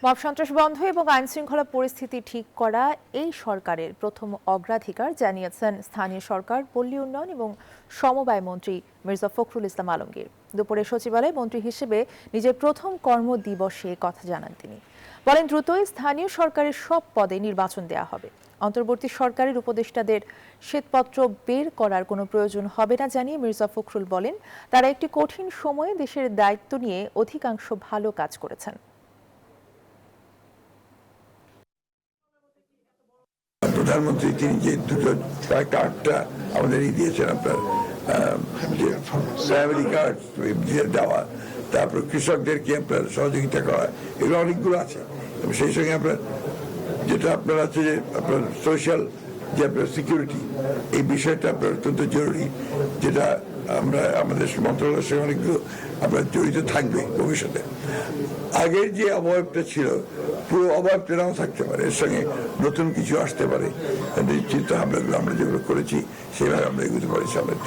Mob সন্ত্রাস বন্ধ এবং আইন শৃঙ্খলা পরিস্থিতি ঠিক করা এই সরকারের প্রথম অগ্রাধিকার জানিয়েছেন স্থানীয় সরকার, পল্লী উন্নয়ন এবং সমবায় মন্ত্রী মির্জা ফখরুল ইসলাম আলমগীর। দুপুরে সচিবালয়ে মন্ত্রী হিসেবে নিজের প্রথম কর্মদিবসে কথা জানান তিনি। বলেন, দ্রুতই স্থানীয় সরকারের সব পদে নির্বাচন দেওয়া হবে। অন্তর্বর্তী সরকারের উপদেষ্টাদের শ্বেতপত্র বের করার কোনো প্রয়োজন হবে না জানিয়ে মির্জা ফখরুল বলেন, তারা একটি কঠিন সময়ে দেশের দায়িত্ব নিয়ে অধিকাংশ ভালো কাজ করেছেন। প্রধানমন্ত্রী তিনি যে দুটো কার্ডটা আমাদের দিয়েছেন, আপনার ফ্যামিলি কার্ড দেওয়া, তারপর কৃষকদেরকে আপনার সহযোগিতা করা, এগুলো অনেকগুলো আছে। এবং সেই সঙ্গে আপনার যেটা আপনার আছে যে আপনার সোশ্যাল যে আপনার সিকিউরিটি, এই বিষয়টা আপনার অত্যন্ত জরুরি, যেটা আমরা আমাদের মন্ত্রণালয়ের সঙ্গে অনেকগুলো আপনার জড়িত থাকবে ভবিষ্যতে। আগের যে অবয়বটা ছিল, পুরো অবয়বটা নাও থাকতে পারে, এর সঙ্গে নতুন কিছু আসতে পারে। চিন্তা ভাবনাগুলো আমরা যেগুলো করেছি সেভাবে আমরা এগোতে পারি সামনের দিকে।